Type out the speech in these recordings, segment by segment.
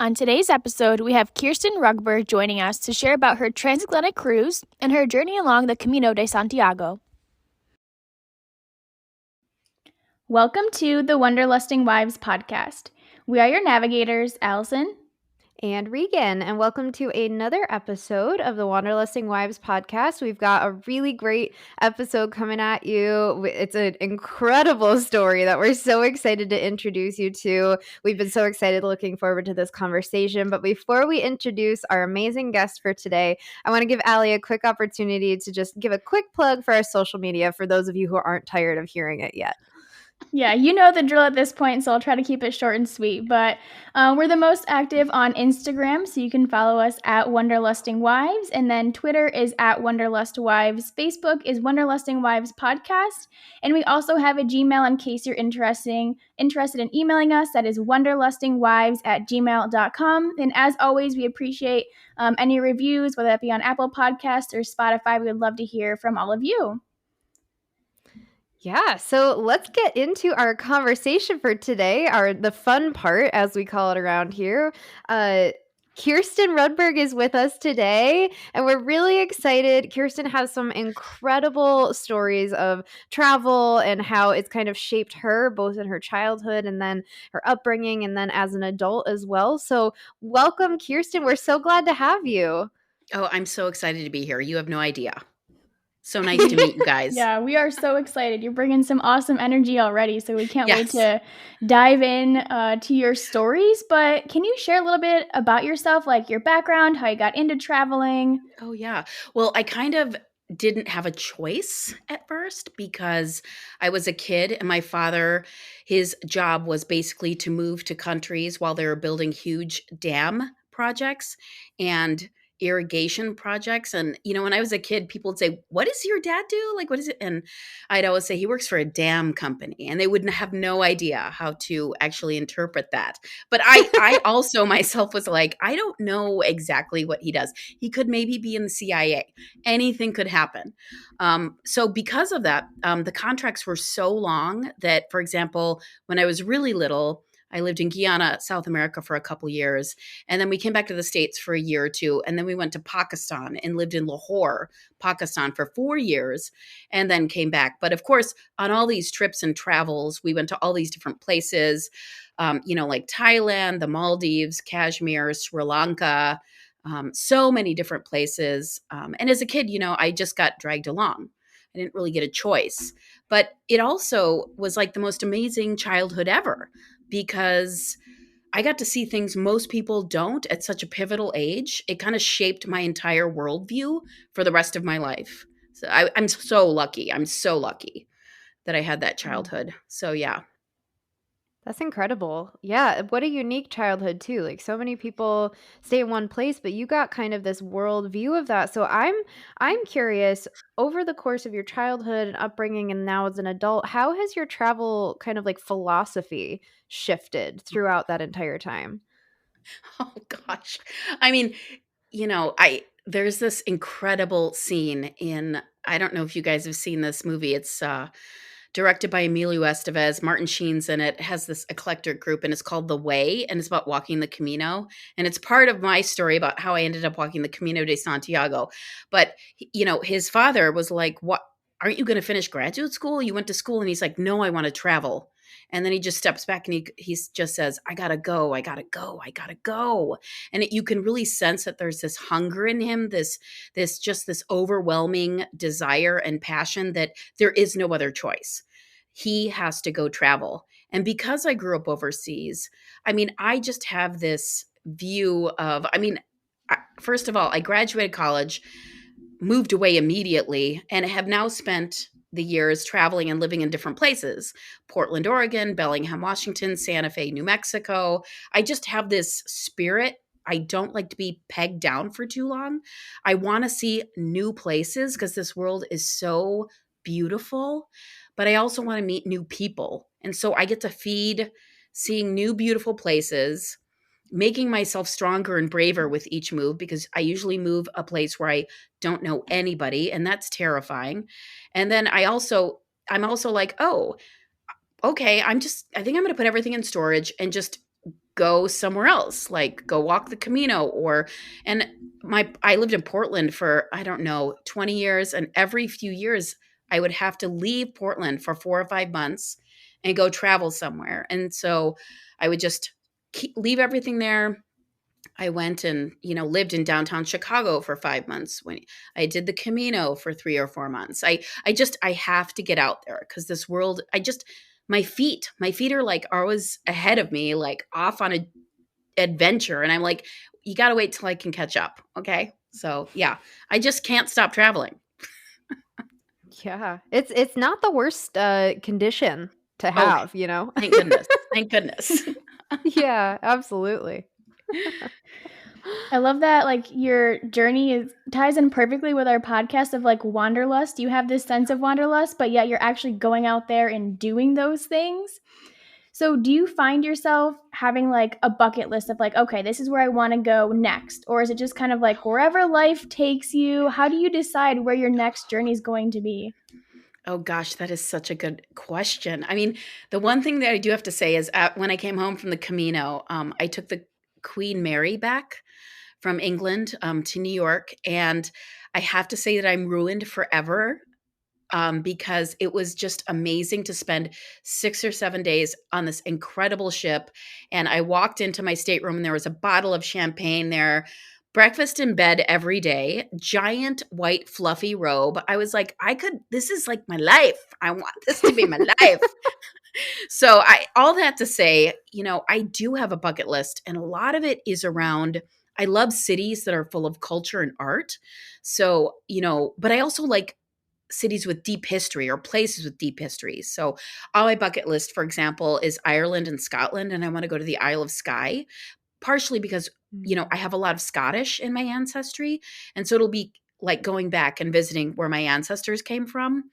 On today's episode, we have Kirsten Rudberg joining us to share about her transatlantic cruise and her journey along the Camino de Santiago. Welcome to the Wanderlusting Wives podcast. We are your navigators, Allison and Regan, and welcome to another episode of the Wanderlusting Wives podcast. We've got a really great episode coming at you. It's an incredible story that we're so excited to introduce you to. We've been so excited looking forward to this conversation. But before we introduce our amazing guest for today, I want to give Allie a quick opportunity to just give a quick plug for our social media for those of you who aren't tired of hearing it yet. Yeah, you know the drill at this point, so I'll try to keep it short and sweet. But we're the most active on Instagram, so you can follow us at Wanderlusting Wives, and then Twitter is at Wanderlust Wives. Facebook is Wanderlusting Wives Podcast, and we also have a Gmail in case you're interested in emailing us. That is wanderlustingwives@gmail.com. And as always, we appreciate any reviews, whether that be on Apple Podcasts or Spotify. We would love to hear from all of you. Yeah, so let's get into our conversation for today, the fun part, as we call it around here. Kirsten Rudberg is with us today, and we're really excited. Kirsten has some incredible stories of travel and how it's kind of shaped her, both in her childhood and then her upbringing, and then as an adult as well. So welcome, Kirsten. We're so glad to have you. Oh, I'm so excited to be here. You have no idea. So nice to meet you guys. Yeah, we are so excited. You're bringing some awesome energy already, so we can't wait to dive in to your stories. But can you share a little bit about yourself, like your background, how you got into traveling? Oh, yeah. Well, I kind of didn't have a choice at first because I was a kid and my father, his job was basically to move to countries while they were building huge dam projects and irrigation projects. And, when I was a kid, people would say, "What does your dad do? Like, what is it?" And I'd always say, "He works for a dam company." And they wouldn't have no idea how to actually interpret that. But I also myself was like, I don't know exactly what he does. He could maybe be in the CIA. Anything could happen. So because of that, the contracts were so long that, for example, when I was really little, I lived in Guyana, South America for a couple years. And then we came back to the States for a year or two. And then we went to Pakistan and lived in Lahore, Pakistan for 4 years and then came back. But of course, on all these trips and travels, we went to all these different places, like Thailand, the Maldives, Kashmir, Sri Lanka, so many different places. And as a kid, I just got dragged along. I didn't really get a choice. But it also was like the most amazing childhood ever, because I got to see things most people don't at such a pivotal age. It kind of shaped my entire worldview for the rest of my life. So I'm so lucky. I'm so lucky that I had that childhood. So yeah. That's incredible. Yeah, what a unique childhood too. Like so many people stay in one place, but you got kind of this world view of that. So I'm curious, over the course of your childhood and upbringing and now as an adult, how has your travel kind of like philosophy shifted throughout that entire time? Oh gosh. I mean, there's this incredible scene in, I don't know if you guys have seen this movie. It's directed by Emilio Estevez. Martin Sheen's in it. It has this eclectic group, and it's called The Way, and it's about walking the Camino. And it's part of my story about how I ended up walking the Camino de Santiago. But, his father was like, "What? Aren't you going to finish graduate school? You went to school." And he's like, "No, I want to travel." And then he just steps back and he just says, "I got to go. I got to go. I got to go." And you can really sense that there's this hunger in him, this overwhelming desire and passion that there is no other choice. He has to go travel. And because I grew up overseas, I just have this view of, first of all, I graduated college, moved away immediately, and have now spent the years traveling and living in different places: Portland, Oregon, Bellingham, Washington, Santa Fe, New Mexico. I just have this spirit. I don't like to be pegged down for too long. I want to see new places because this world is so beautiful, but I also want to meet new people. And so I get to feed seeing new beautiful places, making myself stronger and braver with each move, because I usually move a place where I don't know anybody, and that's terrifying. And then I'm also like, oh, okay, I think I'm going to put everything in storage and just go somewhere else, like go walk the Camino and I lived in Portland for, I don't know, 20 years. And every few years I would have to leave Portland for 4 or 5 months and go travel somewhere. And so I would just leave everything there. I went and, lived in downtown Chicago for 5 months when I did the Camino for 3 or 4 months. I have to get out there because this world, my feet are like always ahead of me, like off on a adventure. And I'm like, you got to wait till I can catch up. Okay. So yeah, I just can't stop traveling. Yeah. It's not the worst condition to Oh, have, you know? thank goodness. Thank goodness. Yeah, absolutely. I love that like your journey ties in perfectly with our podcast of like wanderlust. You have this sense of wanderlust, but yet you're actually going out there and doing those things. So do you find yourself having like a bucket list of like, okay, this is where I want to go next? Or is it just kind of like wherever life takes you? How do you decide where your next journey is going to be? Oh gosh, that is such a good question. I mean, the one thing that I do have to say is when I came home from the Camino, I took the Queen Mary back from England to New York. And I have to say that I'm ruined forever because it was just amazing to spend 6 or 7 days on this incredible ship. And I walked into my stateroom and there was a bottle of champagne there, breakfast in bed every day, giant white fluffy robe. I was like, this is like my life. I want this to be my life. So all that to say, I do have a bucket list and a lot of it is around, I love cities that are full of culture and art. So, but I also like cities with deep history or places with deep history. So on my bucket list, for example, is Ireland and Scotland. And I want to go to the Isle of Skye, partially because, I have a lot of Scottish in my ancestry. And so it'll be like going back and visiting where my ancestors came from.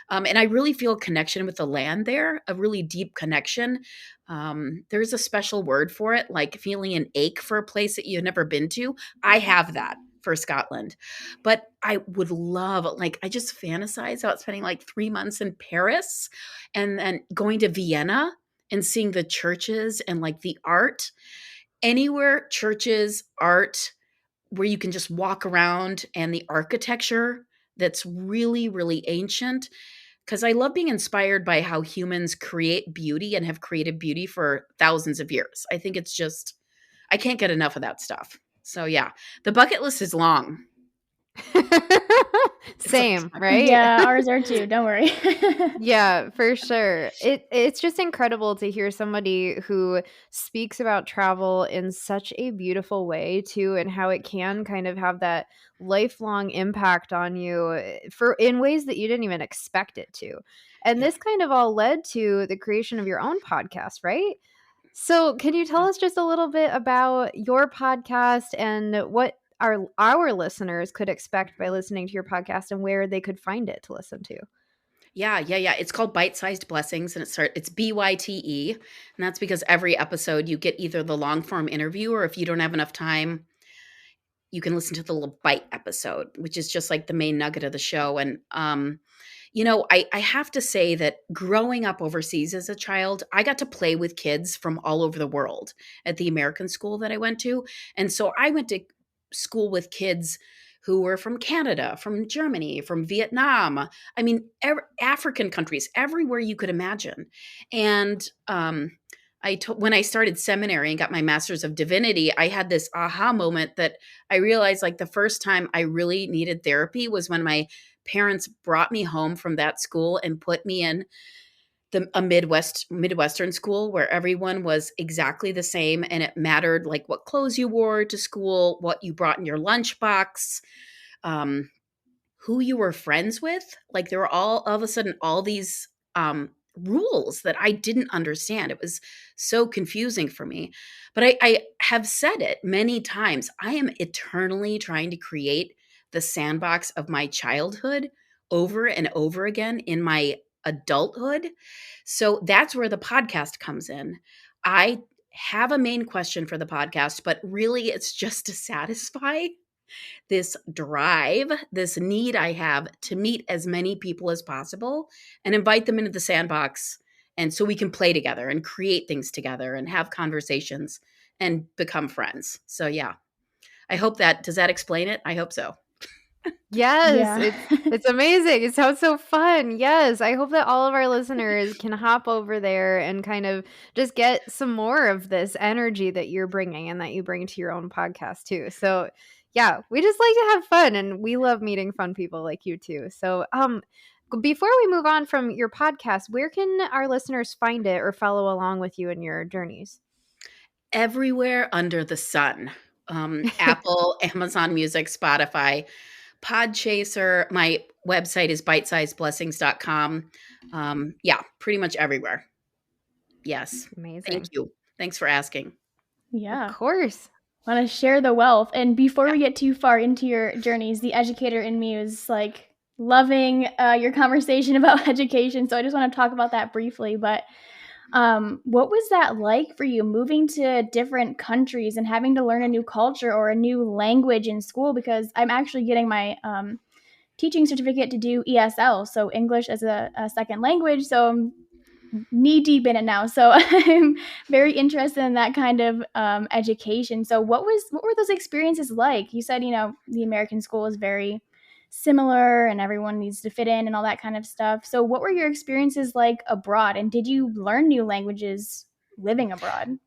And I really feel a connection with the land there, a really deep connection. There's a special word for it, like feeling an ache for a place that you've never been to. I have that for Scotland. But I would love, like, I just fantasize about spending like 3 months in Paris and then going to Vienna and seeing the churches and like the art. Anywhere churches, art, where you can just walk around and the architecture that's really, really ancient because I love being inspired by how humans create beauty and have created beauty for thousands of years. I think it's just, I can't get enough of that stuff. So yeah, the bucket list is long. Same, right? Yeah, ours are too. Don't worry. Yeah, for sure. It's just incredible to hear somebody who speaks about travel in such a beautiful way too, and how it can kind of have that lifelong impact on you for in ways that you didn't even expect it to. And Yeah. this kind of all led to the creation of your own podcast, right? So, can you tell us just a little bit about your podcast and what our listeners could expect by listening to your podcast and where they could find it to listen to? Yeah. It's called Bite-Sized Blessings, and it's BYTE, and that's because every episode you get either the long form interview, or if you don't have enough time, you can listen to the little bite episode, which is just like the main nugget of the show. And I have to say that growing up overseas as a child, I got to play with kids from all over the world at the American school that I went to, and so I went to school with kids who were from Canada, from Germany, from Vietnam. I mean, African countries, everywhere you could imagine. And when I started seminary and got my master's of divinity, I had this aha moment that I realized like the first time I really needed therapy was when my parents brought me home from that school and put me in a Midwestern school where everyone was exactly the same, and it mattered like what clothes you wore to school, what you brought in your lunchbox, um, who you were friends with. Like there were all of a sudden all these rules that I didn't understand. It was so confusing for me. But I have said it many times. I am eternally trying to create the sandbox of my childhood over and over again in my adulthood. So that's where the podcast comes in. I have a main question for the podcast, but really it's just to satisfy this drive, this need I have to meet as many people as possible and invite them into the sandbox And so we can play together and create things together and have conversations and become friends. So yeah, does that explain it? I hope so. Yes, Yeah. it's amazing. It sounds so fun. Yes, I hope that all of our listeners can hop over there and kind of just get some more of this energy that you're bringing and that you bring to your own podcast too. So, yeah, we just like to have fun and we love meeting fun people like you too. So, before we move on from your podcast, where can our listeners find it or follow along with you in your journeys? Everywhere under the sun. Apple, Amazon Music, Spotify, Podchaser. My website is bitesizedblessings.com. Yeah, pretty much everywhere. Yes. Thank Amazing. you. Thanks for asking. Of Yeah. course. Want to share the wealth. And before Yeah. we get too far into your journeys, the educator in me is like loving your conversation about education. So I just want to talk about that briefly. But what was that like for you moving to different countries and having to learn a new culture or a new language in school? Because I'm actually getting my teaching certificate to do ESL, so English as a second language. So I'm knee deep in it now. So I'm very interested in that kind of education. So what were those experiences like? You said, the American school is very similar and everyone needs to fit in and all that kind of stuff. So what were your experiences like abroad? And did you learn new languages living abroad?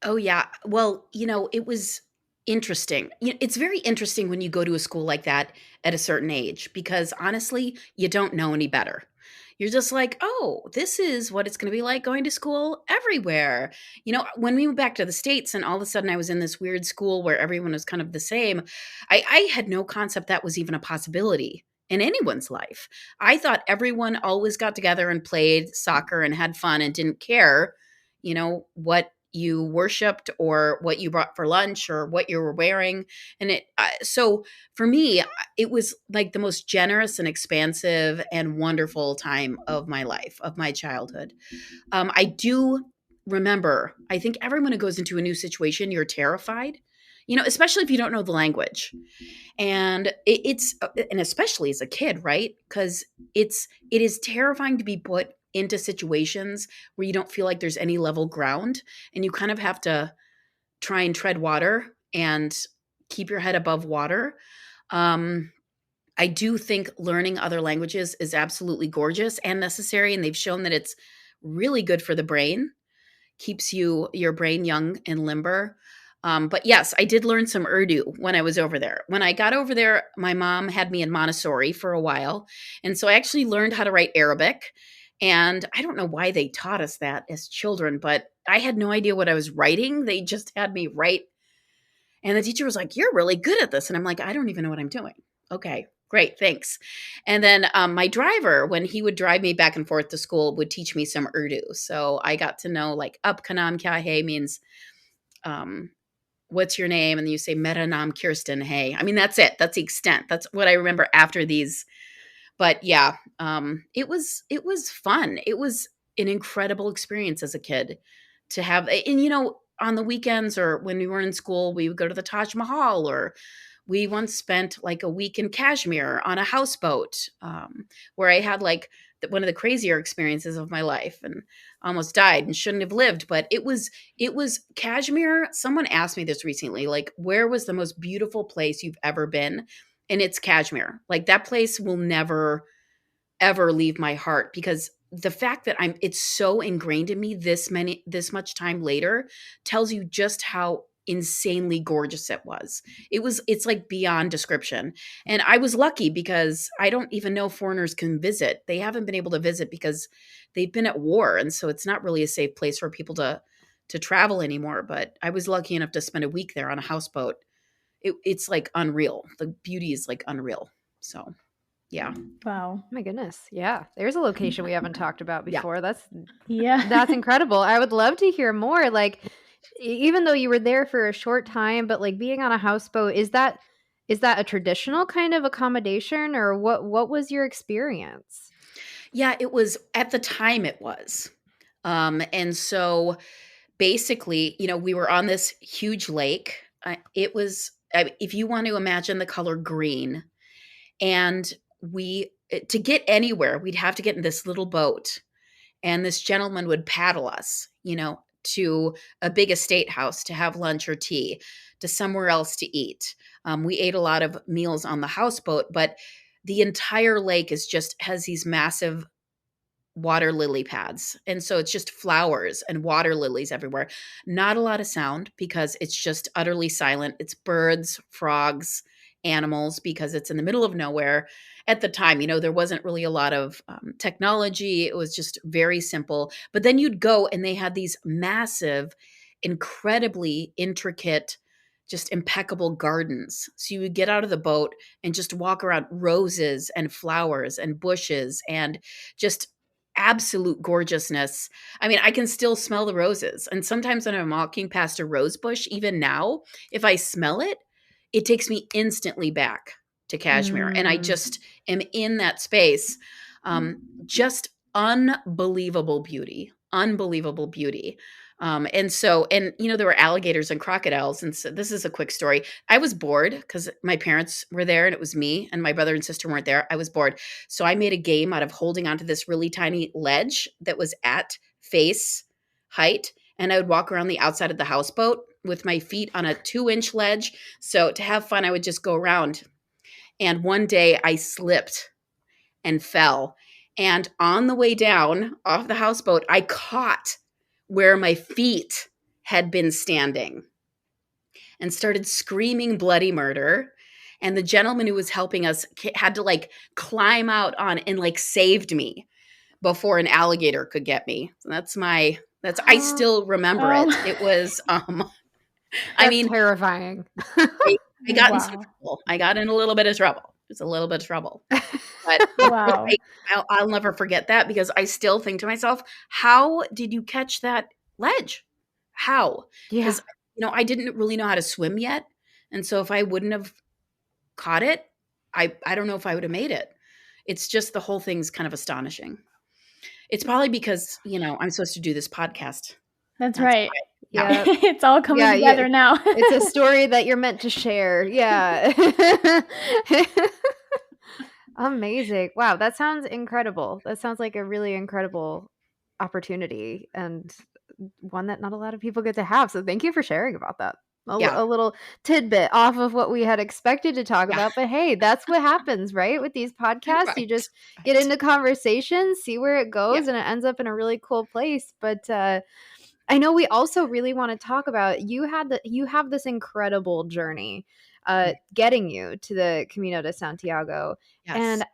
Oh, yeah. Well, it was interesting. It's very interesting when you go to a school like that at a certain age because honestly, you don't know any better. You're just like, oh, this is what it's going to be like going to school everywhere. When we moved back to the States and all of a sudden I was in this weird school where everyone was kind of the same, I had no concept that was even a possibility in anyone's life. I thought everyone always got together and played soccer and had fun and didn't care, what you worshiped or what you brought for lunch or what you were wearing. And so for me, it was like the most generous and expansive and wonderful time of my life, of my childhood. I do remember, I think everyone who goes into a new situation, you're terrified, especially if you don't know the language. And and especially as a kid, right? Because it is terrifying to be put into situations where you don't feel like there's any level ground and you kind of have to try and tread water and keep your head above water. Um, I do think learning other languages is absolutely gorgeous and necessary, and they've shown that it's really good for the brain, keeps your brain young and limber. But yes, I did learn some Urdu when I was over there. When I got over there, my mom had me in Montessori for a while. And so I actually learned how to write Arabic. And I don't know why they taught us that as children, but I had no idea what I was writing. They just had me write. And the teacher was like, "You're really good at this." And I'm like, "I don't even know what I'm doing." Okay, great, thanks. And then my driver, when he would drive me back and forth to school, would teach me some Urdu. So I got to know like "Ab kanam kya hai" means um, what's your name? And then you say "Mera naam Kirsten hai." I mean, that's it. That's the extent. That's what I remember after these. But yeah, it was fun. It was an incredible experience as a kid to have. And on the weekends or when we weren't in school, we would go to the Taj Mahal, or we once spent like a week in Kashmir on a houseboat, where I had like one of the crazier experiences of my life and almost died and shouldn't have lived. But it was Kashmir. Someone asked me this recently, like, where was the most beautiful place you've ever been? And it's Kashmir. Like that place will never ever leave my heart because the fact that it's so ingrained in me this much time later tells you just how insanely gorgeous it was. It's like beyond description. And I was lucky because I don't even know foreigners can visit. They haven't been able to visit because they've been at war, and so it's not really a safe place for people to travel anymore. But I was lucky enough to spend a week there on a houseboat. It's like unreal. The beauty is like unreal. So yeah. Wow. My goodness. Yeah. There's a location we haven't talked about Yeah. before. That's Yeah. incredible. I would love to hear more. Like even though you were there for a short time, but like being on a houseboat, is that a traditional kind of accommodation or what was your experience? Yeah, it was at the time it was. And so basically, we were on this huge lake. If you want to imagine the color green, and to get anywhere, we'd have to get in this little boat. and this gentleman would paddle us, to a big estate house to have lunch or tea, to somewhere else to eat. We ate a lot of meals on the houseboat, but the entire lake has these massive water lily pads. And so it's just flowers and water lilies everywhere. Not a lot of sound because it's just utterly silent. It's birds, frogs, animals, because it's in the middle of nowhere. At the time, there wasn't really a lot of technology. It was just very simple. But then you'd go and they had these massive, incredibly intricate, just impeccable gardens. So you would get out of the boat and just walk around roses and flowers and bushes and just absolute gorgeousness. I mean, I can still smell the roses. And sometimes when I'm walking past a rose bush, even now, if I smell it, it takes me instantly back to Kashmir. And I just am in that space. Just unbelievable beauty, unbelievable beauty. There were alligators and crocodiles. And so this is a quick story. I was bored because my parents were there and it was me and my brother and sister weren't there. I was bored. So I made a game out of holding onto this really tiny ledge that was at face height. And I would walk around the outside of the houseboat with my feet on a 2-inch ledge. So to have fun, I would just go around. And one day I slipped and fell. And on the way down off the houseboat, I caught where my feet had been standing and started screaming bloody murder. And the gentleman who was helping us had to climb out on and saved me before an alligator could get me. So I still remember it. It was, I mean, terrifying. I got in some trouble. I got in a little bit of trouble. It was a little bit of trouble. But wow. I'll never forget that because I still think to myself, how did you catch that ledge? How? Yeah. Because, I didn't really know how to swim yet. And so if I wouldn't have caught it, I don't know if I would have made it. It's just the whole thing's kind of astonishing. It's probably because, I'm supposed to do this podcast. That's right. Yeah. It's all coming together now. It's a story that you're meant to share. Yeah. Amazing. Wow. That sounds incredible. That sounds like a really incredible opportunity and one that not a lot of people get to have. So thank you for sharing about that. A little tidbit off of what we had expected to talk about. But hey, that's what happens, right? With these podcasts, you just get into conversations, see where it goes, and it ends up in a really cool place. But I know we also really want to talk about you have this incredible journey getting you to the Camino de Santiago. Yes. And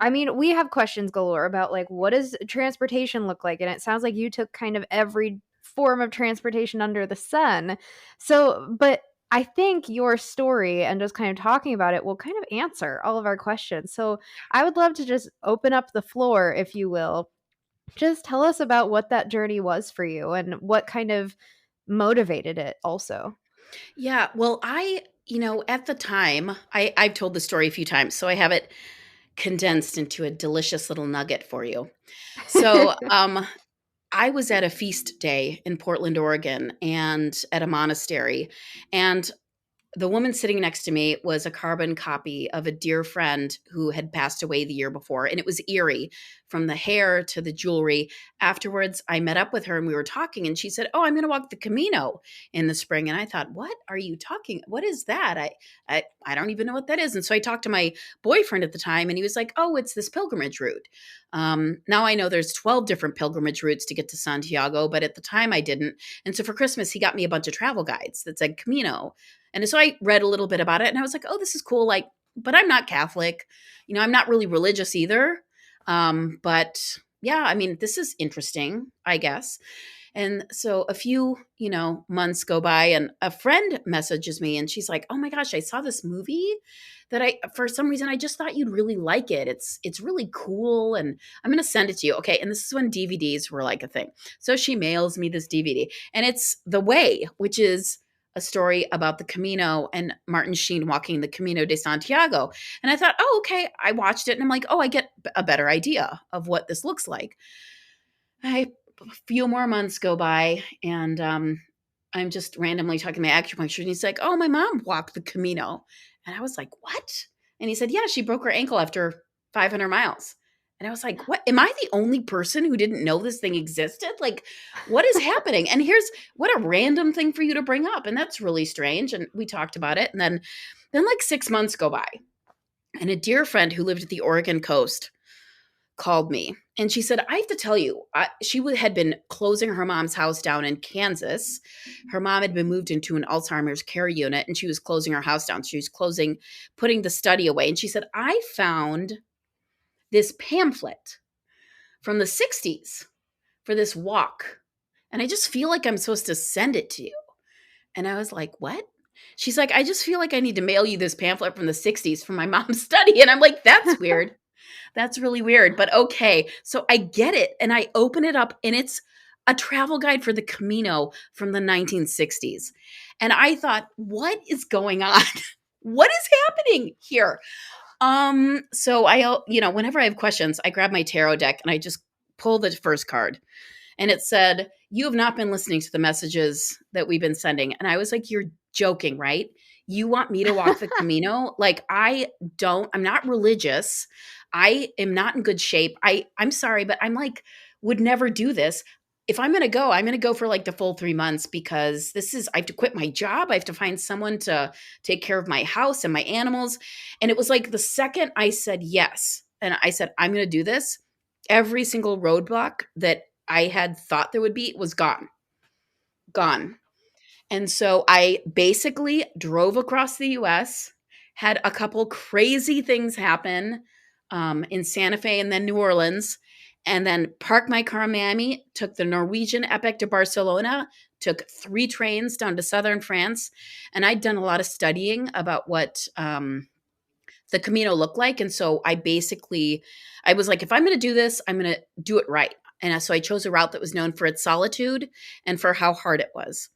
I mean, we have questions galore about what does transportation look like? And it sounds like you took kind of every form of transportation under the sun. So, but I think your story and just kind of talking about it will kind of answer all of our questions. So I would love to just open up the floor, if you will. Just tell us about what that journey was for you and what kind of motivated it also. Yeah. Well, at the time, I've told the story a few times, so I have it condensed into a delicious little nugget for you. So I was at a feast day in Portland, Oregon, and at a monastery. And the woman sitting next to me was a carbon copy of a dear friend who had passed away the year before. And it was eerie, from the hair to the jewelry. Afterwards, I met up with her and we were talking and she said, "Oh, I'm going to walk the Camino in the spring." And I thought, "What are you talking? What is that? I don't even know what that is." And so I talked to my boyfriend at the time and he was like, "Oh, it's this pilgrimage route." Now I know there's 12 different pilgrimage routes to get to Santiago, but at the time I didn't. And so for Christmas, he got me a bunch of travel guides that said Camino. And so I read a little bit about it and I was like, "Oh, this is cool." But I'm not Catholic. I'm not really religious either. But yeah, I mean, this is interesting, I guess. And so a few, months go by and a friend messages me and she's like, "Oh my gosh, I saw this movie that for some reason, I just thought you'd really like it. It's really cool. And I'm going to send it to you." Okay. And this is when DVDs were like a thing. So she mails me this DVD and it's The Way, which is a story about the Camino and Martin Sheen walking the Camino de Santiago. And I thought, "Oh, okay." I watched it and I'm like, "Oh, I get a better idea of what this looks like." A few more months go by and I'm just randomly talking to my acupuncturist and he's like, "Oh, my mom walked the Camino." And I was like, "What?" And he said, "Yeah, she broke her ankle after 500 miles." And I was like, what? Am I the only person who didn't know this thing existed? Like, what is happening? And here's what a random thing for you to bring up. And that's really strange. And we talked about it. And then like 6 months go by. And a dear friend who lived at the Oregon coast called me. And she said, I have to tell you, had been closing her mom's house down in Kansas. Her mom had been moved into an Alzheimer's care unit and she was closing her house down. She was putting the study away. And she said, I found this pamphlet from the 60s for this walk. And I just feel like I'm supposed to send it to you. And I was like, what? She's like, I just feel like I need to mail you this pamphlet from the 60s from my mom's study. And I'm like, that's weird. That's really weird, but okay. So I get it. And I open it up and it's a travel guide for the Camino from the 1960s. And I thought, what is going on? What is happening here? So whenever I have questions, I grab my tarot deck and I just pull the first card. And it said, you have not been listening to the messages that we've been sending. And I was like, you're joking, right? You want me to walk the Camino? Like, I'm not religious. I am not in good shape. I'm sorry, but I'm like, would never do this. If I'm going to go for like the full 3 months because I have to quit my job. I have to find someone to take care of my house and my animals. And it was like the second I said yes, and I said, I'm going to do this, every single roadblock that I had thought there would be was gone. And so I basically drove across the US, had a couple crazy things happen in Santa Fe and then New Orleans, and then parked my car in Miami, took the Norwegian Epic to Barcelona, took 3 trains down to southern France. And I'd done a lot of studying about what the Camino looked like. And so I was like, if I'm going to do this, I'm going to do it right. And so I chose a route that was known for its solitude and for how hard it was.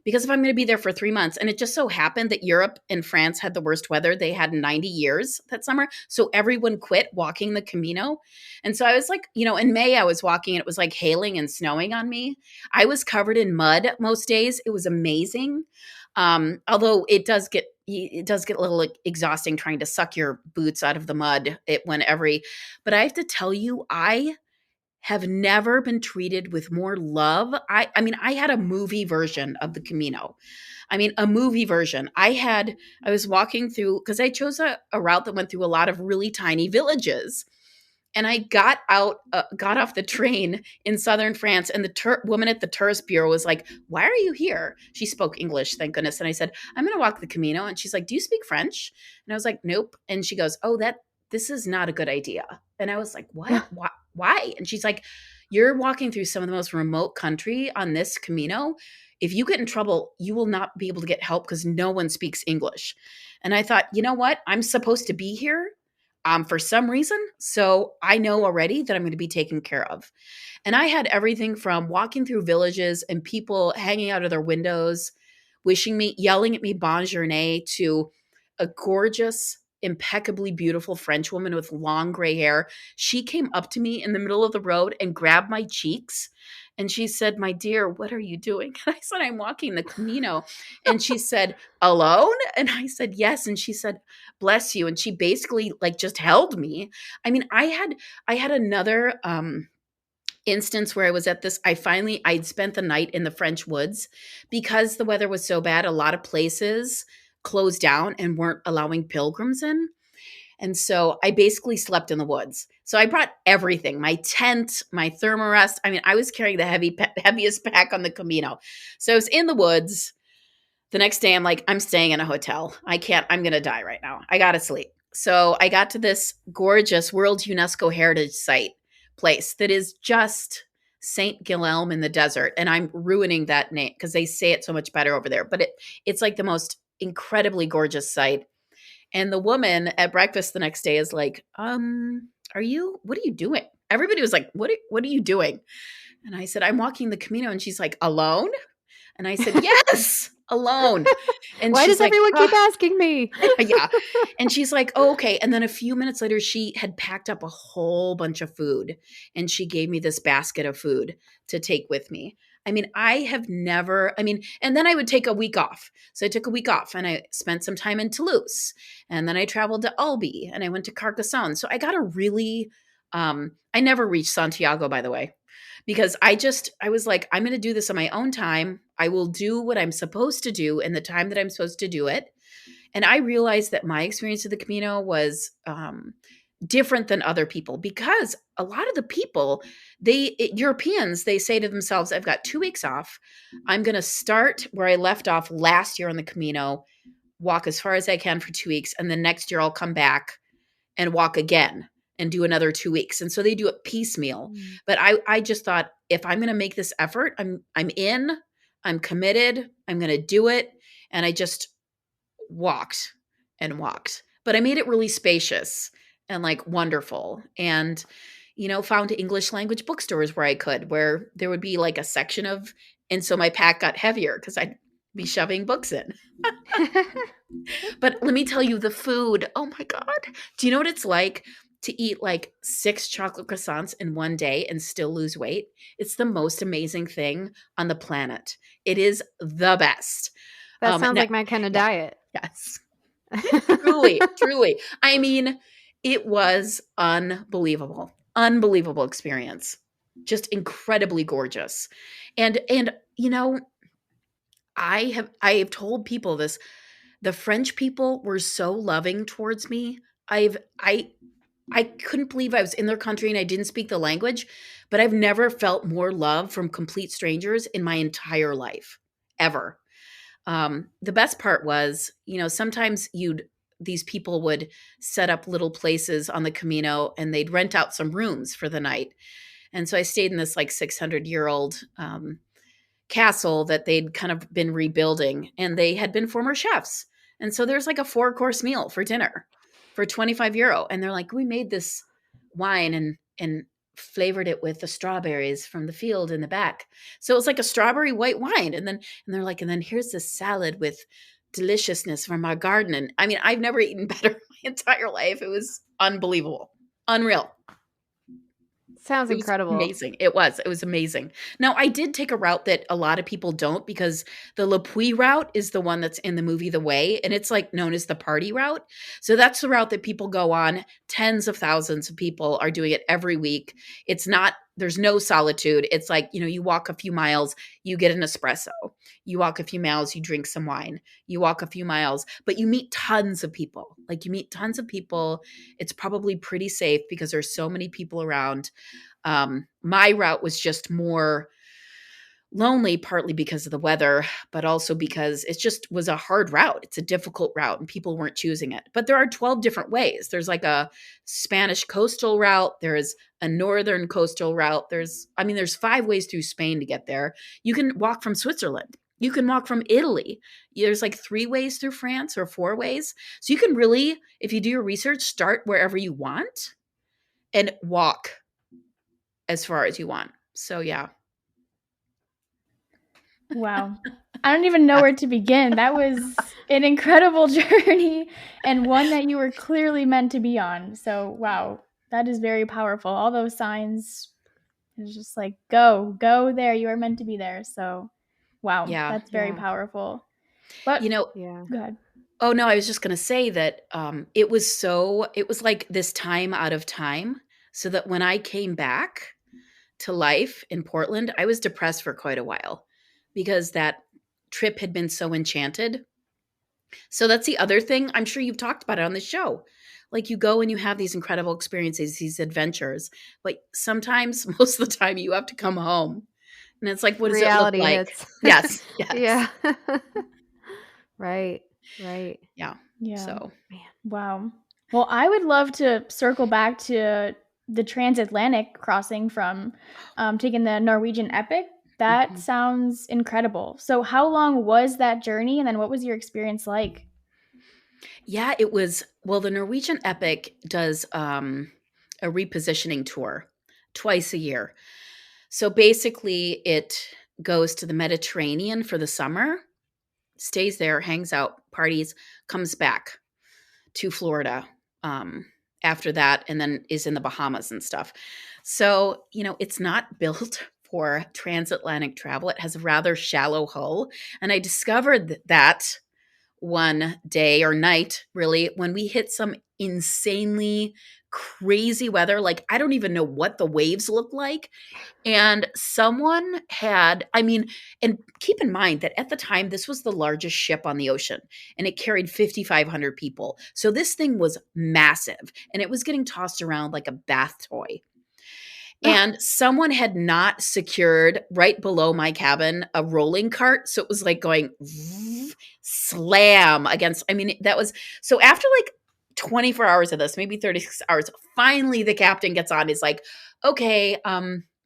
Because if I'm going to be there for 3 months, and it just so happened that Europe and France had the worst weather they had in 90 years that summer. So everyone quit walking the Camino. And so I was like, in May I was walking and it was like hailing and snowing on me. I was covered in mud most days. It was amazing. Although it does get a little exhausting trying to suck your boots out of the mud but I have to tell you, I have never been treated with more love. I had a movie version of the Camino. A movie version. I was walking through, because I chose a route that went through a lot of really tiny villages. And I got off the train in southern France, and the woman at the tourist bureau was like, why are you here? She spoke English, thank goodness. And I said, I'm going to walk the Camino. And she's like, do you speak French? And I was like, nope. And she goes, this is not a good idea. And I was like, what? Why? And she's like, you're walking through some of the most remote country on this Camino. If you get in trouble, you will not be able to get help because no one speaks English. And I thought, you know what? I'm supposed to be here for some reason. So I know already that I'm going to be taken care of. And I had everything from walking through villages and people hanging out of their windows, yelling at me bonjour, to a gorgeous, impeccably beautiful French woman with long gray hair. She came up to me in the middle of the road and grabbed my cheeks. And she said, my dear, what are you doing? And I said, I'm walking the Camino. And she said, alone? And I said, yes. And she said, bless you. And she basically just held me. I had another instance where I was at this, I'd spent the night in the French woods because the weather was so bad. A lot of places closed down and weren't allowing pilgrims in. And so I basically slept in the woods. So I brought everything, my tent, my thermarest. I was carrying the heaviest pack on the Camino. So I was in the woods. The next day, I'm like, I'm staying in a hotel. I'm going to die right now. I got to sleep. So I got to this gorgeous World UNESCO Heritage Site place that is just St. Guilherme in the desert. And I'm ruining that name because they say it so much better over there. But it's like the most incredibly gorgeous site. And the woman at breakfast the next day is like, what are you doing? Everybody was like, what are you doing? And I said, I'm walking the Camino. And she's like, alone? And I said, yes, alone. And why does everyone keep asking me? Yeah. And she's like, oh, okay. And then a few minutes later, she had packed up a whole bunch of food and she gave me this basket of food to take with me. I have never, and then I would take a week off. So I took a week off and I spent some time in Toulouse, and then I traveled to Albi and I went to Carcassonne. So I got a really I never reached Santiago, by the way, because I was like, I'm going to do this on my own time. I will do what I'm supposed to do in the time that I'm supposed to do it. And I realized that my experience of the Camino was different than other people, because a lot of the people, Europeans, they say to themselves, I've got 2 weeks off. I'm going to start where I left off last year on the Camino, walk as far as I can for 2 weeks. And then next year I'll come back and walk again and do another 2 weeks. And so they do it piecemeal. But I just thought, if I'm going to make this effort, I'm in, I'm committed, I'm going to do it. And I just walked and walked, but I made it really spacious and like wonderful. And, found English language bookstores where there would be like a section of, and so my pack got heavier because I'd be shoving books in. But let me tell you, the food, oh my God. Do you know what it's like to eat like 6 chocolate croissants in one day and still lose weight? It's the most amazing thing on the planet. It is the best. That sounds like my kind of diet. Yes. Truly, truly. I mean, it was unbelievable. Unbelievable experience. Just incredibly gorgeous. And I have told people this. The French people were so loving towards me. I couldn't believe I was in their country and I didn't speak the language, but I've never felt more love from complete strangers in my entire life, ever. The best part was, sometimes these people would set up little places on the Camino and they'd rent out some rooms for the night. And so I stayed in this like 600-year-old castle that they'd kind of been rebuilding, and they had been former chefs. And so there's like a 4-course meal for dinner for €25. And they're like, we made this wine and flavored it with the strawberries from the field in the back. So it's like a strawberry white wine. And they're like, and then here's this salad with deliciousness from our garden. And I mean, I've never eaten better in my entire life. It was unbelievable. Unreal. Sounds incredible. Amazing. It was amazing. Now, I did take a route that a lot of people don't, because the Le Puy route is the one that's in the movie The Way, and it's like known as the party route. So that's the route that people go on. Tens of thousands of people are doing it every week. There's no solitude. It's like, you walk a few miles, you get an espresso. You walk a few miles, you drink some wine. You walk a few miles, but you meet tons of people. It's probably pretty safe because there's so many people around. My route was just more lonely, partly because of the weather, but also because it just was a hard route. It's a difficult route and people weren't choosing it. But there are 12 different ways. There's like a Spanish coastal route. There's a northern coastal route. There's 5 ways through Spain to get there. You can walk from Switzerland. You can walk from Italy. There's like 3 ways through France, or 4 ways. So you can really, if you do your research, start wherever you want and walk as far as you want. So yeah. Wow. I don't even know where to begin. That was an incredible journey, and one that you were clearly meant to be on. So, wow, that is very powerful. All those signs, it's just like, go there. You are meant to be there. So, wow, that's very powerful. But, go ahead. Oh, no, I was just going to say that it was like this time out of time, so that when I came back to life in Portland, I was depressed for quite a while, because that trip had been so enchanted. So that's the other thing. I'm sure you've talked about it on the show. Like, you go and you have these incredible experiences, these adventures, but sometimes, most of the time, you have to come home. And it's like, what does Reality it look like? hits. Yes. Yeah. Right. Yeah. So, man. Wow. Well, I would love to circle back to the transatlantic crossing from taking the Norwegian Epic. That sounds incredible. So how long was that journey? And then what was your experience like? Yeah, it was, the Norwegian Epic does a repositioning tour twice a year. So basically it goes to the Mediterranean for the summer, stays there, hangs out, parties, comes back to Florida after that, and then is in the Bahamas and stuff. So, it's not built for transatlantic travel. It has a rather shallow hull. And I discovered that one day or night, really, when we hit some insanely crazy weather. Like, I don't even know what the waves look like. And someone had, I mean, and keep in mind that at the time, this was the largest ship on the ocean and it carried 5,500 people. So this thing was massive and it was getting tossed around like a bath toy. And someone had not secured right below my cabin a rolling cart. So it was like going slam against, I mean, that was so after like 24 hours of this, maybe 36 hours, finally the captain gets on. He's like, okay, I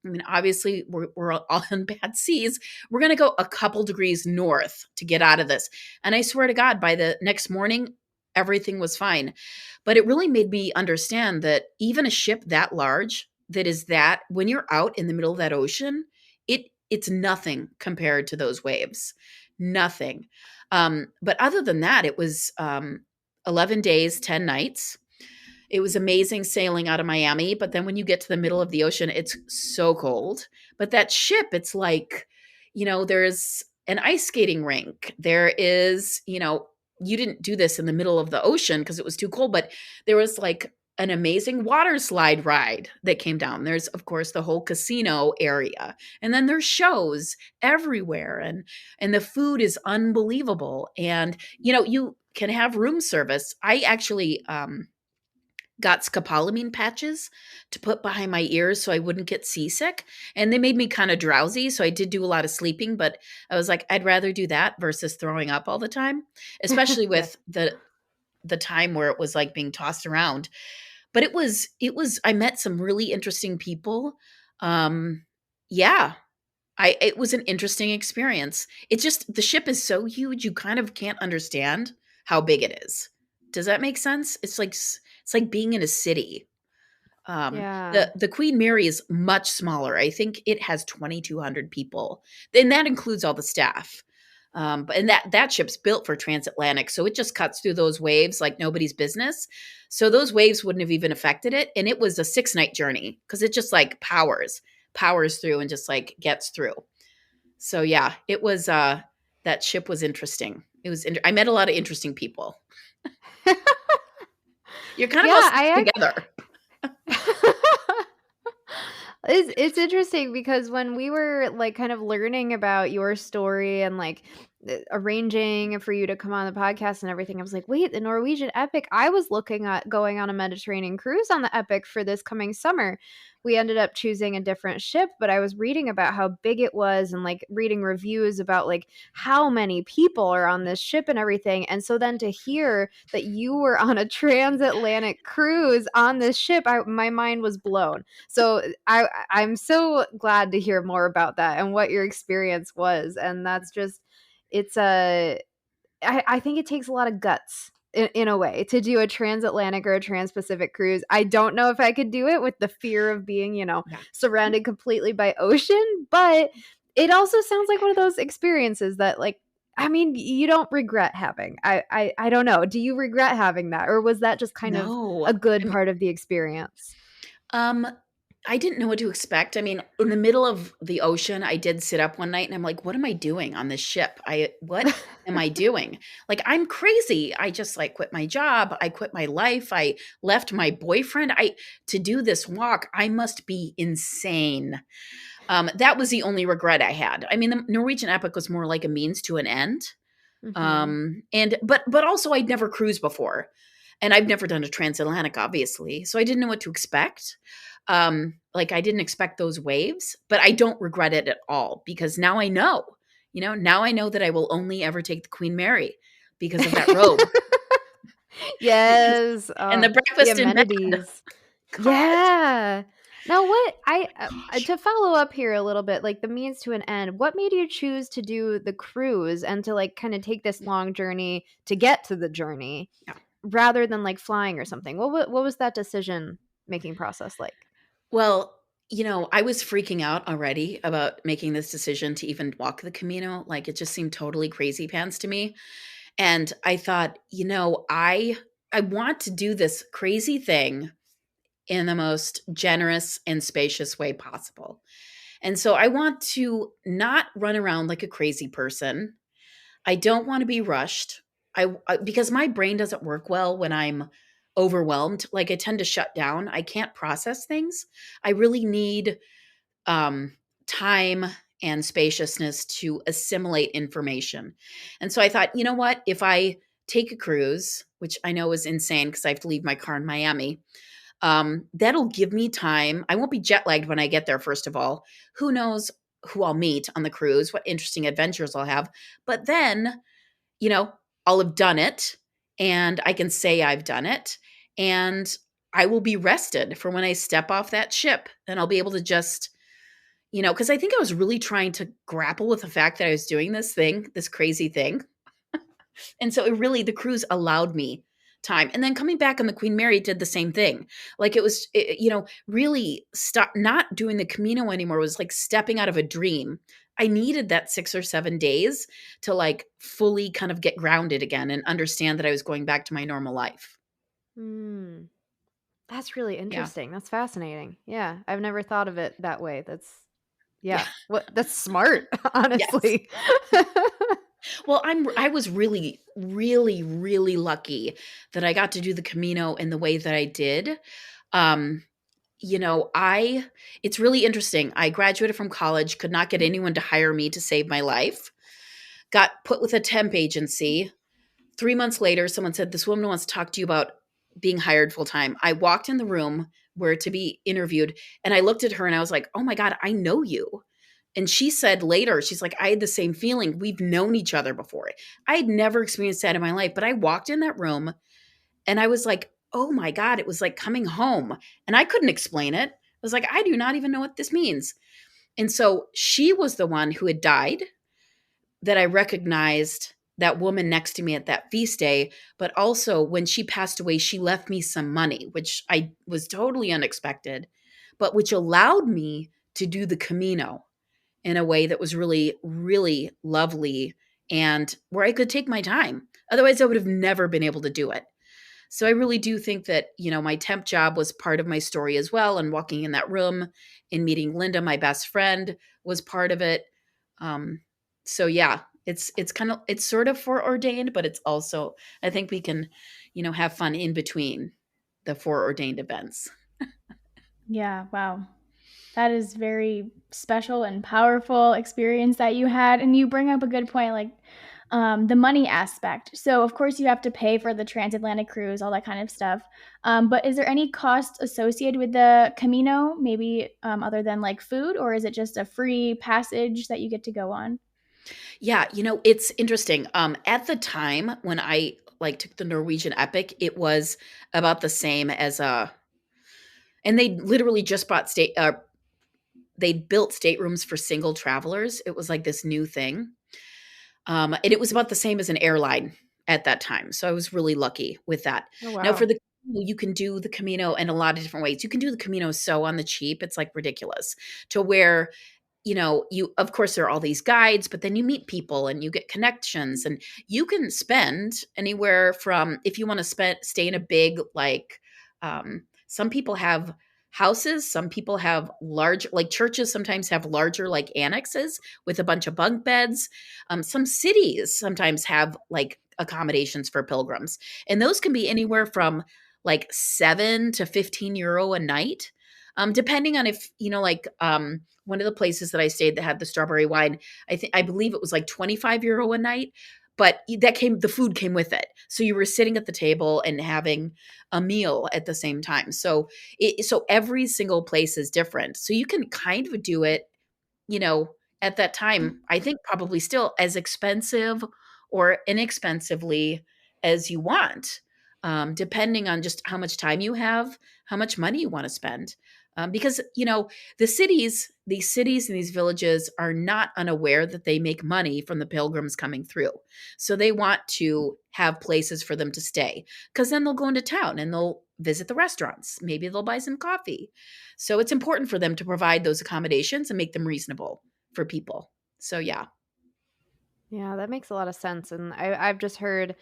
mean, obviously we're all in bad seas. We're going to go a couple degrees north to get out of this. And I swear to God, by the next morning, everything was fine. But it really made me understand that even a ship that large, that is that when you're out in the middle of that ocean, it's nothing compared to those waves. Nothing. But other than that, it was 11 days, 10 nights. It was amazing sailing out of Miami, but then when you get to the middle of the ocean, it's so cold. But that ship, it's like, there's an ice skating rink. There is, you didn't do this in the middle of the ocean because it was too cold, but there was like an amazing water slide ride that came down. There's, of course, the whole casino area. And then there's shows everywhere. And the food is unbelievable. And, you can have room service. I actually got scopolamine patches to put behind my ears so I wouldn't get seasick. And they made me kind of drowsy. So I did do a lot of sleeping, but I was like, I'd rather do that versus throwing up all the time, especially with the time where it was like being tossed around. But it was, I met some really interesting people. Yeah, it was an interesting experience. It's just, the ship is so huge, you kind of can't understand how big it is. Does that make sense? It's like being in a city. Yeah. The Queen Mary is much smaller. I think it has 2,200 people, and that includes all the staff. But and that ship's built for transatlantic, so it just cuts through those waves like nobody's business. So those waves wouldn't have even affected it, and it was a 6-night journey because it just like powers through and just like gets through. So yeah, it was. That ship was interesting. It was. I met a lot of interesting people. You're kind of all stuck together. It's interesting because when we were like kind of learning about your story and like arranging for you to come on the podcast and everything, I was like, wait, the Norwegian Epic. I was looking at going on a Mediterranean cruise on the Epic for this coming summer. We ended up choosing a different ship, but I was reading about how big it was and like reading reviews about like how many people are on this ship and everything. And so then to hear that you were on a transatlantic cruise on this ship, my mind was blown. So I'm so glad to hear more about that and what your experience was. And that's just, I think it takes a lot of guts in a way to do a transatlantic or a trans-Pacific cruise. I don't know if I could do it with the fear of being, surrounded completely by ocean, but it also sounds like one of those experiences that like, I mean, you don't regret having. I don't know. Do you regret having that? Or was that just kind of a good part of the experience? I didn't know what to expect. I mean, in the middle of the ocean, I did sit up one night and I'm like, what am I doing on this ship? What am I doing? Like, I'm crazy. I just like quit my job. I quit my life. I left my boyfriend. To do this walk, I must be insane. That was the only regret I had. I mean, the Norwegian Epic was more like a means to an end. But also I'd never cruised before. And I've never done a transatlantic, obviously. So I didn't know what to expect. Like I didn't expect those waves, but I don't regret it at all because now I know, now I know that I will only ever take the Queen Mary because of that robe. Yes. And the breakfast in bed. Yeah. Now what to follow up here a little bit, like the means to an end, what made you choose to do the cruise and to like kind of take this long journey to get to the journey rather than like flying or something? What was that decision making process like? Well, I was freaking out already about making this decision to even walk the Camino. Like it just seemed totally crazy pants to me. And I thought, I want to do this crazy thing in the most generous and spacious way possible. And so I want to not run around like a crazy person. I don't want to be rushed. Because my brain doesn't work well when I'm overwhelmed. Like I tend to shut down. I can't process things. I really need um, time and spaciousness to assimilate information. And so I thought, you know what? If I take a cruise, which I know is insane because I have to leave my car in Miami, that'll give me time. I won't be jet lagged when I get there, first of all. Who knows who I'll meet on the cruise, what interesting adventures I'll have. But then, you know, I'll have done it and I can say I've done it. And I will be rested for when I step off that ship and I'll be able to just, because I think I was really trying to grapple with the fact that I was doing this thing, this crazy thing. And so the cruise allowed me time. And then coming back on the Queen Mary did the same thing. Like really stop not doing the Camino anymore was like stepping out of a dream. I needed that 6 or 7 days to like fully kind of get grounded again and understand that I was going back to my normal life. Mm, that's really Yeah. interesting. That's fascinating. Yeah, I've never thought of it that way. Yeah. That's smart, Yes. honestly. Well, I was really, really, really lucky that I got to do the Camino in the way that I did. Um, it's really interesting. I graduated from college, could not get anyone to hire me to save my life. Got put with a temp agency. 3 months later, someone said, "This woman wants to talk to you about being hired full time." I walked in the room where to be interviewed, and I looked at her and I was like, "Oh my God, I know you." And she said later, she's like, "I had the same feeling. We've known each other before." I had never experienced that in my life, but I walked in that room and I was like, "Oh my God," it was like coming home. And I couldn't explain it. I was like, "I do not even know what this means." And so she was the one who had died that I recognized that woman next to me at that feast day. But also when she passed away, she left me some money, which I was totally unexpected, but which allowed me to do the Camino in a way that was really, really lovely and where I could take my time. Otherwise, I would have never been able to do it. So I really do think that, my temp job was part of my story as well. And walking in that room and meeting Linda, my best friend, was part of it. Um, so yeah, it's sort of foreordained, but it's also, I think we can, have fun in between the foreordained events. Yeah, wow. That is very special and powerful experience that you had. And you bring up a good point, like the money aspect. So, of course, you have to pay for the transatlantic cruise, all that kind of stuff. But is there any cost associated with the Camino, maybe other than like food, or is it just a free passage that you get to go on? Yeah, it's interesting. At the time when I like took the Norwegian Epic, it was about the same as and they literally just bought they built staterooms for single travelers. It was like this new thing. And it was about the same as an airline at that time. So I was really lucky with that. Oh, Now for wow. the you can do the Camino in a lot of different ways. You can do the Camino so on the cheap, it's like ridiculous to where you of course there are all these guides, but then you meet people and you get connections and you can spend anywhere from if you want to stay in a big like some people have houses, some people have large like churches sometimes have larger like annexes with a bunch of bunk beds. Some cities sometimes have like accommodations for pilgrims, and those can be anywhere from like 7 to 15 euro a night, depending on if one of the places that I stayed that had the strawberry wine, I believe it was like 25 euro a night, but the food came with it. So you were sitting at the table and having a meal at the same time. So every single place is different. So you can kind of do it, you know, at that time, I think probably still as expensive or inexpensively as you want, depending on just how much time you have, how much money you want to spend. Because, these cities and these villages are not unaware that they make money from the pilgrims coming through. So they want to have places for them to stay because then they'll go into town and they'll visit the restaurants. Maybe they'll buy some coffee. So it's important for them to provide those accommodations and make them reasonable for people. So yeah. Yeah, that makes a lot of sense. And I've just heard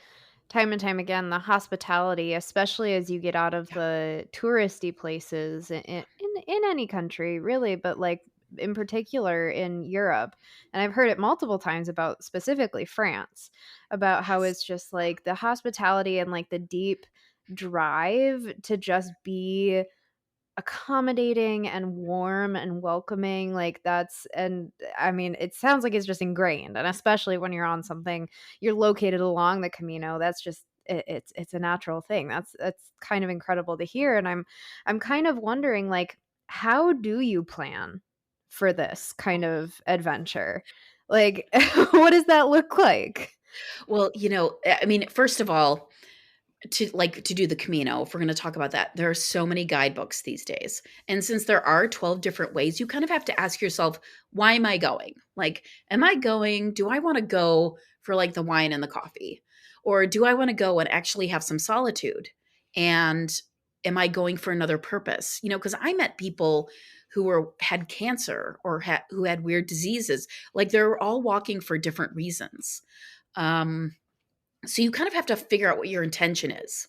time and time again the hospitality, especially as you get out of Yeah. the touristy places in any country, really, but like in particular in Europe. And I've heard it multiple times about specifically France, about how Yes. it's just like the hospitality and like the deep drive to just be accommodating and warm and welcoming. Like that's, and I mean, it sounds like it's just ingrained, and especially when you're on something, you're located along the Camino, that's just it's a natural thing. That's kind of incredible to hear. And I'm kind of wondering, like, how do you plan for this kind of adventure? Like, what does that look like? Well, I mean, first of all, to do the Camino, if we're going to talk about that, there are so many guidebooks these days. And since there are 12 different ways, you kind of have to ask yourself, why am I going? Like, do I want to go for like the wine and the coffee? Or do I want to go and actually have some solitude? And am I going for another purpose? Because I met people who had cancer or who had weird diseases. Like they're all walking for different reasons. So you kind of have to figure out what your intention is.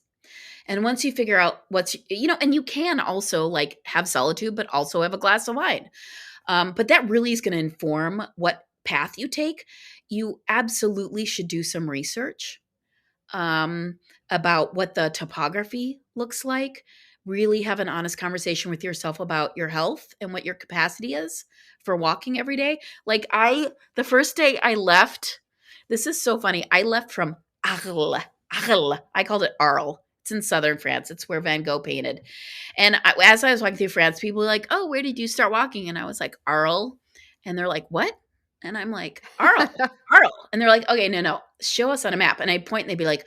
And once you figure out and you can also like have solitude, but also have a glass of wine. But that really is going to inform what path you take. You absolutely should do some research about what the topography looks like. Really have an honest conversation with yourself about your health and what your capacity is for walking every day. Like the first day I left, this is so funny. I left from Arles. Arles. I called it Arles. It's in southern France. It's where Van Gogh painted. And as I was walking through France, people were like, "Oh, where did you start walking?" And I was like, "Arles." And they're like, "What?" And I'm like, "Arles, Arles." And they're like, "Okay, no, show us on a map." And I point and they'd be like,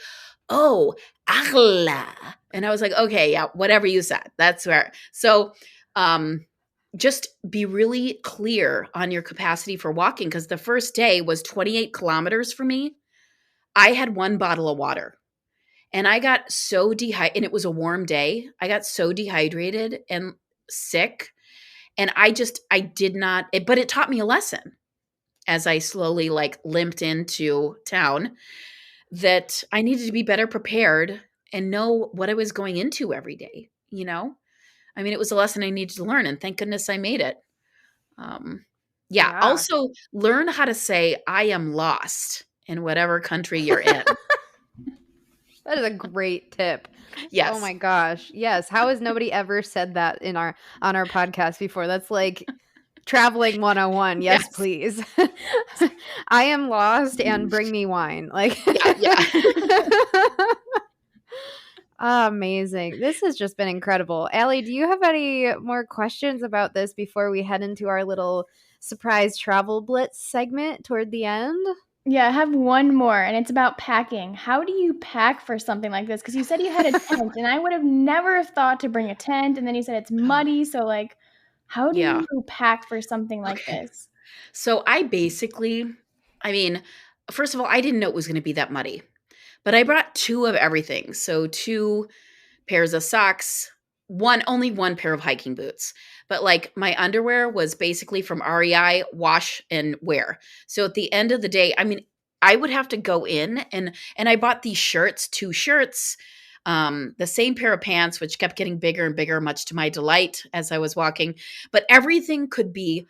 "Oh, Arles." And I was like, "Okay, yeah, whatever you said. That's where." So, just be really clear on your capacity for walking, because the first day was 28 kilometers for me. I had one bottle of water. And I got so dehydrated, and it was a warm day. I got so dehydrated and sick. And I did not, but it taught me a lesson as I slowly like limped into town, that I needed to be better prepared and know what I was going into every day. I mean, it was a lesson I needed to learn, and thank goodness I made it. Yeah. Yeah. Also, learn how to say "I am lost" in whatever country you're in. That is a great tip. Yes. Oh my gosh. Yes. How has nobody ever said that on our podcast before? That's like traveling 101. Yes, Yes. please. I am lost and bring me wine. Like Yeah. Amazing. This has just been incredible. Allie, do you have any more questions about this before we head into our little surprise travel blitz segment toward the end? Yeah, I have one more, and it's about packing. How do you pack for something like this? Because you said you had a tent, and I would have never have thought to bring a tent, and then you said it's muddy, so, like, how do Yeah. you pack for something like Okay. this? So I mean, first of all, I didn't know it was going to be that muddy, but I brought two of everything. So two pairs of socks, only one pair of hiking boots. But like my underwear was basically from REI, wash and wear. So at the end of the day, I mean, I would have to go in and I bought these shirts, two shirts, the same pair of pants, which kept getting bigger and bigger, much to my delight as I was walking. But everything could be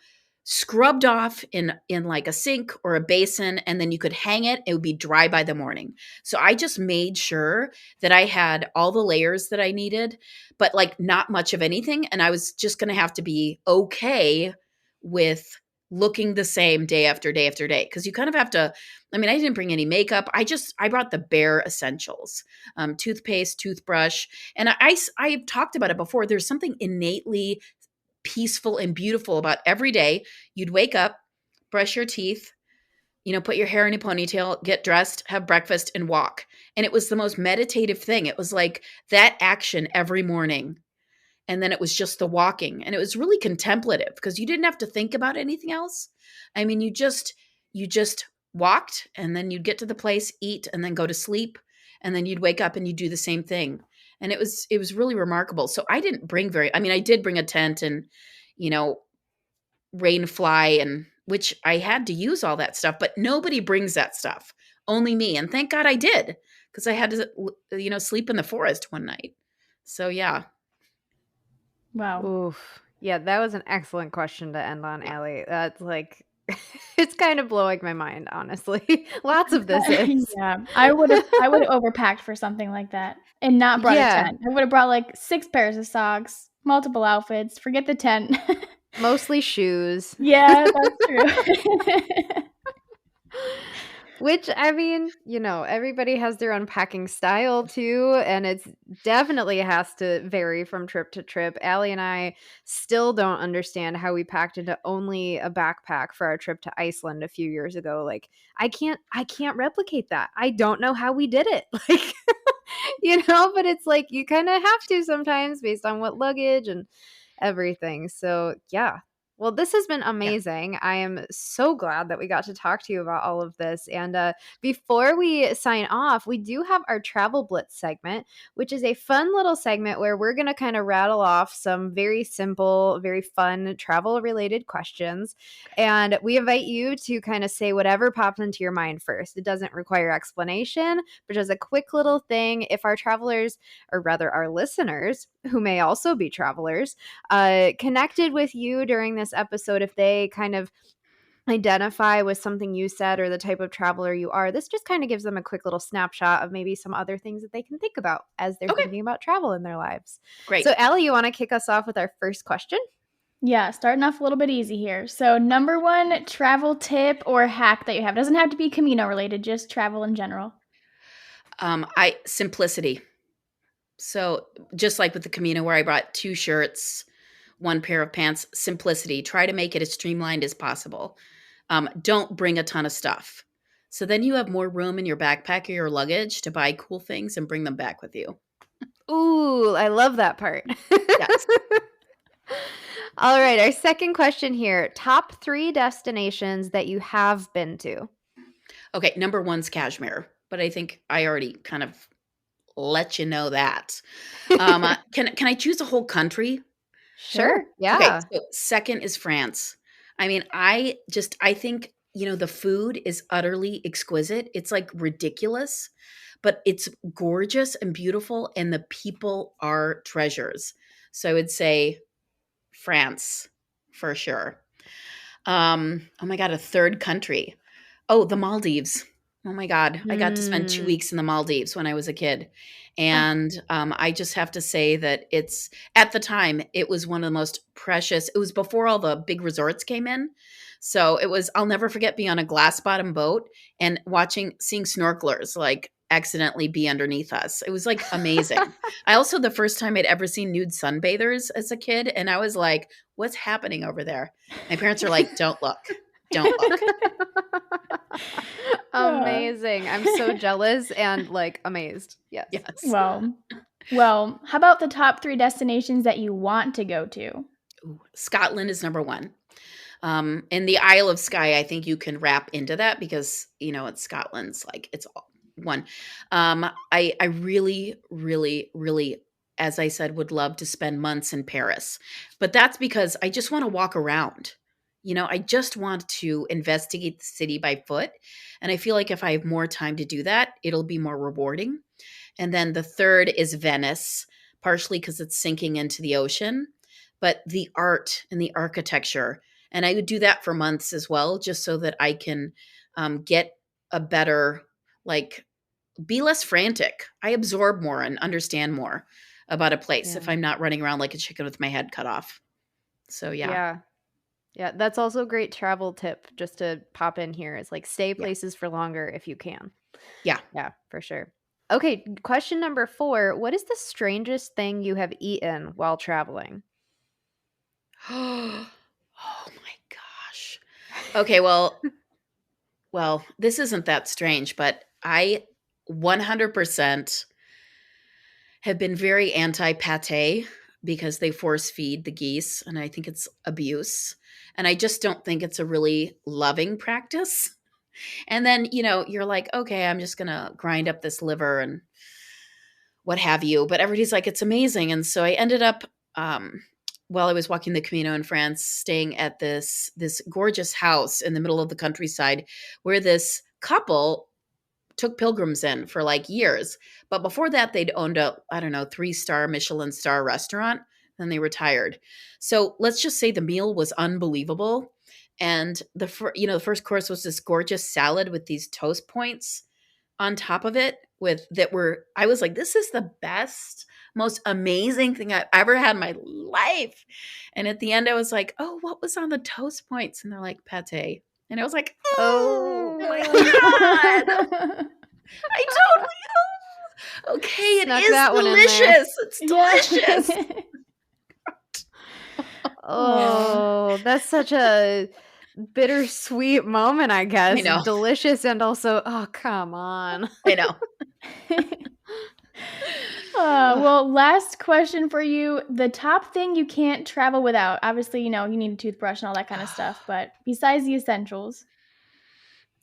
scrubbed off in like a sink or a basin, and then you could hang it. It would be dry by the morning. So I just made sure that I had all the layers that I needed, but like not much of anything. And I was just going to have to be okay with looking the same day after day after day. Cause you kind of have to, I mean, I didn't bring any makeup. I brought the bare essentials, toothpaste, toothbrush. And I've talked about it before. There's something innately peaceful and beautiful about every day. You'd wake up, brush your teeth, put your hair in a ponytail, get dressed, have breakfast, and walk. And it was the most meditative thing. It was like that action every morning. And then it was just the walking. And it was really contemplative because you didn't have to think about anything else. I mean, you just walked, and then you'd get to the place, eat, and then go to sleep. And then you'd wake up and you'd do the same thing. And it was really remarkable. So I didn't bring I did bring a tent and, you know, rain fly, and which I had to use all that stuff, but nobody brings that stuff. Only me. And thank God I did, because I had to, sleep in the forest one night. So yeah. Wow. Oof. Yeah, that was an excellent question to end on, Yeah. Allie. That's like It's kind of blowing my mind, honestly. Lots of this is. Yeah, I would've overpacked for something like that and not brought a Yeah, tent. I would've brought, like, 6 pairs of socks, multiple outfits, forget the tent. mostly shoes. Yeah, that's true. Which, I mean, everybody has their own packing style too, and it's definitely has to vary from trip to trip. Allie and I still don't understand how we packed into only a backpack for our trip to Iceland a few years ago. Like, I can't replicate that. I don't know how we did it. Like, but it's like you kind of have to sometimes based on what luggage and everything. So, yeah. Well, this has been Yeah. amazing. I am so glad that we got to talk to you about all of this. And before we sign off, we do have our Travel Blitz segment, which is a fun little segment where we're going to kind of rattle off some very simple, very fun travel related questions. And we invite you to kind of say whatever pops into your mind first. It doesn't require explanation, but just a quick little thing. If our travelers, or rather our listeners, who may also be travelers, connected with you during this episode, if they kind of identify with something you said or the type of traveler you are, this just kind of gives them a quick little snapshot of maybe some other things that they can think about as they're Okay, thinking about travel in their lives. great. So, Allie, you want to kick us off with our first question? Yeah, starting off a little bit easy here. So, number 1 travel tip or hack that you have. It doesn't have to be Camino related, just travel in general. Simplicity. So just like with the Camino where I brought 2 shirts, 1 pair of pants, simplicity. Try to make it as streamlined as possible. Don't bring a ton of stuff. So then you have more room in your backpack or your luggage to buy cool things and bring them back with you. Ooh, I love that part. Yes. All right, our second question here. Top 3 destinations that you have been to. Okay, number 1's Kashmir, but I think I already kind of let you know that. Can I choose a whole country? Sure. Okay, Yeah. so second is France. I mean, I think, the food is utterly exquisite. It's like ridiculous, but it's gorgeous and beautiful, and the people are treasures. So I would say France for sure. Oh my God, a third country. Oh, the Maldives. Oh my God, I got to spend 2 Mm. weeks in the Maldives when I was a kid. Oh, And I just have to say that at the time, it was one of the most precious. It was before all the big resorts came in. So I'll never forget being on a glass bottom boat and seeing snorkelers like accidentally be underneath us. It was like amazing. I also, the first time I'd ever seen nude sunbathers as a kid, and I was like, what's happening over there? My parents are like, don't look, don't look. amazing. I'm so jealous and like amazed. Yes. Yes. Well, how about the top 3 destinations that you want to go to? Ooh, Scotland is number 1. And the Isle of Skye, I think you can wrap into that because, it's Scotland's like it's all one. I really, really, really, as I said, would love to spend months in Paris, but that's because I just want to walk around. I just want to investigate the city by foot. And I feel like if I have more time to do that, it'll be more rewarding. And then the third is Venice, partially because it's sinking into the ocean, but the art and the architecture. And I would do that for months as well, just so that I can get a better, like, be less frantic. I absorb more and understand more about a place if Yeah. I'm not running around like a chicken with my head cut off. So, yeah. Yeah. Yeah. That's also a great travel tip just to pop in here is like stay Yeah. places for longer if you can. Yeah. Yeah, for sure. Okay. Question number 4. What is the strangest thing you have eaten while traveling? Oh my gosh. Okay, well, this isn't that strange, but I 100% have been very anti-pate because they force feed the geese, and I think it's abuse. And I just don't think it's a really loving practice. And then, you're like, okay, I'm just going to grind up this liver and what have you. But everybody's like, it's amazing. And so I ended up, while I was walking the Camino in France, staying at this gorgeous house in the middle of the countryside where this couple took pilgrims in for like years. But before that, they'd owned a, I don't know, 3-star Michelin star restaurant. Then they retired. So let's just say the meal was unbelievable. And the first course was this gorgeous salad with these toast points on top of it I was like, this is the best, most amazing thing I've ever had in my life. And at the end I was like, oh, what was on the toast points? And they're like, pate. And I was like, oh my God. I totally okay, it Snuck is that one in there. delicious. It's delicious. Oh, that's such a bittersweet moment, I guess. I know. Delicious and also, oh, come on. I know. Well, last question for you. The top thing you can't travel without. Obviously, you need a toothbrush and all that kind of stuff. But besides the essentials.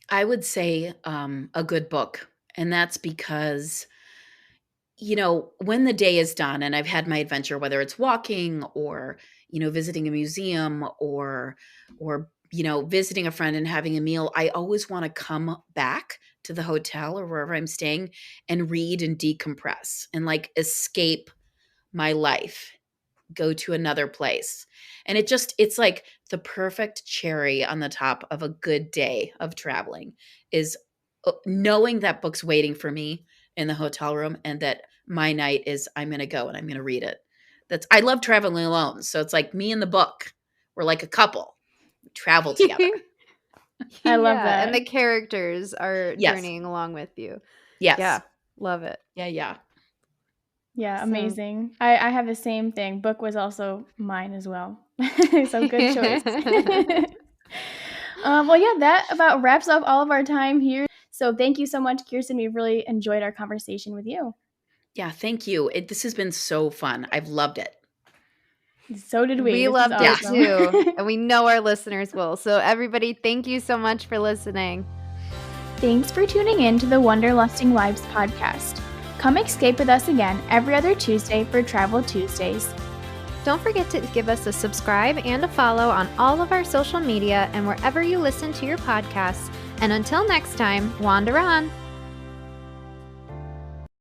I would say a good book. And that's because, when the day is done and I've had my adventure, whether it's walking or, visiting a museum or visiting a friend and having a meal, I always want to come back to the hotel or wherever I'm staying and read and decompress and like escape my life, go to another place. And it's like the perfect cherry on the top of a good day of traveling is knowing that book's waiting for me in the hotel room and that my night is I'm going to go and I'm going to read it. I love traveling alone. So it's like me and the book. We're like a couple. We travel together. I love that. And the characters are Yes. journeying along with you. Yes. Yeah. Love it. Yeah. Yeah, So- amazing. I have the same thing. Book was also mine as well. So good choice. Well, yeah, that about wraps up all of our time here. So thank you so much, Kirsten. We really enjoyed our conversation with you. Yeah, thank you. This has been so fun. I've loved it. So did we. We This is loved it awesome. too. And we know our listeners will. So everybody, thank you so much for listening. Thanks for tuning in to the Wanderlusting Wives podcast. Come escape with us again every other Tuesday for Travel Tuesdays. Don't forget to give us a subscribe and a follow on all of our social media and wherever you listen to your podcasts. And until next time, wander on.